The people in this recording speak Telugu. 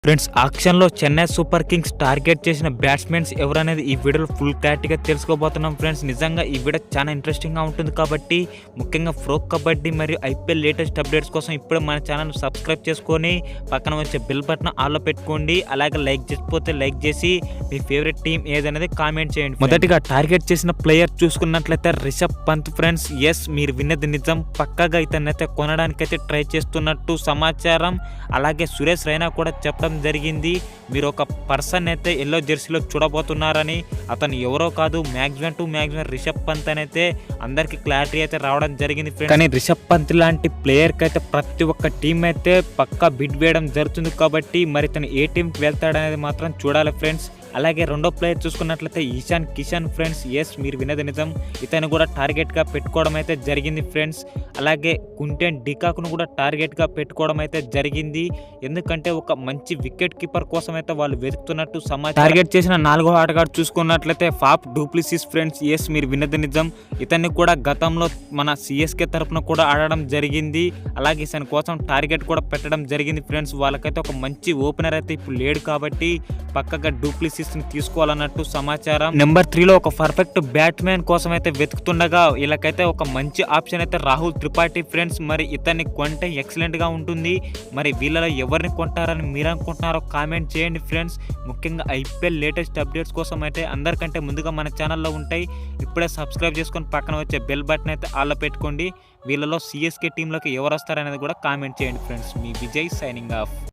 ఫ్రెండ్స్ ఆక్షన్లో చెన్నై సూపర్ కింగ్స్ టార్గెట్ చేసిన బ్యాట్స్మెన్స్ ఎవరనేది ఈ వీడియోలో ఫుల్ క్లారిటీగా తెలుసుకోబోతున్నాం ఫ్రెండ్స్. నిజంగా ఈ వీడియో చాలా ఇంట్రెస్టింగ్గా ఉంటుంది కాబట్టి ముఖ్యంగా ప్రో కబడ్డీ మరియు ఐపీఎల్ లేటెస్ట్ అప్డేట్స్ కోసం ఇప్పుడే మన ఛానల్ సబ్స్క్రైబ్ చేసుకొని పక్కన వచ్చే బెల్ బటన్ ఆన్లో పెట్టుకోండి. అలాగే లైక్ చేసిపోతే లైక్ చేసి మీ ఫేవరెట్ టీం ఏదనేది కామెంట్ చేయండి. మొదటిగా టార్గెట్ చేసిన ప్లేయర్ చూసుకున్నట్లయితే రిషబ్ పంత్ ఫ్రెండ్స్. ఎస్, మీరు విన్నది నిజం. పక్కాగా ఇతనైతే కొనడానికైతే ట్రై చేస్తున్నట్టు సమాచారం. అలాగే సురేష్ రైనా కూడా చెప్పడం జరిగింది, మీరు ఒక పర్సన్ అయితే ఎల్లో జెర్సీలో చూడబోతున్నారని. అతను ఎవరో కాదు, maximum to maximum Rishabh Pant అయితే అందరికి క్లారిటీ అయితే రావడం జరిగింది ఫ్రెండ్స్. కానీ రిషబ్ పంత్ లాంటి ప్లేయర్కి అయితే ప్రతి ఒక్క టీం అయితే పక్కా బిడ్ వేయడం జరుగుతుంది కాబట్టి మరి ఇతను ఏ టీంకి వెళ్తాడనేది మాత్రం చూడాలి ఫ్రెండ్స్. అలాగే రెండో ప్లేయర్ చూసుకున్నట్లయితే ఈశాన్ కిషన్ ఫ్రెండ్స్. ఎస్, మీరు వినది నిజం. ఇతను కూడా టార్గెట్గా పెట్టుకోవడం అయితే జరిగింది ఫ్రెండ్స్. అలాగే కుంటెన్ డికాక్ను కూడా టార్గెట్గా పెట్టుకోవడం అయితే జరిగింది. ఎందుకంటే ఒక మంచి వికెట్ కీపర్ కోసం అయితే వాళ్ళు వెతుకుతున్నట్టు సమాచారం. టార్గెట్ చేసిన నాలుగో ఆటగాడు చూసుకున్నట్లయితే ఫాఫ్ డూప్లిసిస్ ఫ్రెండ్స్. ఎస్, మీరు విన్నది నిజం. ఇతన్ని కూడా గతంలో మన సిఎస్కే తరఫున కూడా ఆడడం జరిగింది. అలాగే ఇతని కోసం టార్గెట్ కూడా పెట్టడం జరిగింది ఫ్రెండ్స్. వాళ్ళకైతే ఒక మంచి ఓపెనర్ అయితే ఇప్పుడు లేడు కాబట్టి పక్కగా డూప్లిసిస్ తీసుకోవాలన్నట్టు సమాచారం. నెంబర్ 3లో ఒక పర్ఫెక్ట్ బ్యాట్స్మెన్ కోసం అయితే వెతుకుతుండగా వీళ్ళకైతే ఒక మంచి ఆప్షన్ అయితే రాహుల్ త్రిపాఠి ఫ్రెండ్స్. మరి ఇతన్ని కొంటే ఎక్సలెంట్ గా ఉంటుంది. మరి వీళ్ళలో ఎవరిని కొంటారని మీరు అనుకుంటున్నారో కామెంట్ చేయండి ఫ్రెండ్స్. ముఖ్యంగా ఐపీఎల్ లేటెస్ట్ అప్డేట్స్ కోసం అయితే అందరికంటే ముందుగా మన ఛానల్లో ఉంటాయి. ఇప్పుడే సబ్స్క్రైబ్ చేసుకొని పక్కన వచ్చే బెల్ బటన్ అయితే ఆల్లో పెట్టుకోండి. వీళ్ళలో సిఎస్కే టీంలోకి ఎవరు వస్తారనేది కూడా కామెంట్ చేయండి ఫ్రెండ్స్. మీ విజయ్ సైనింగ్ ఆఫ్.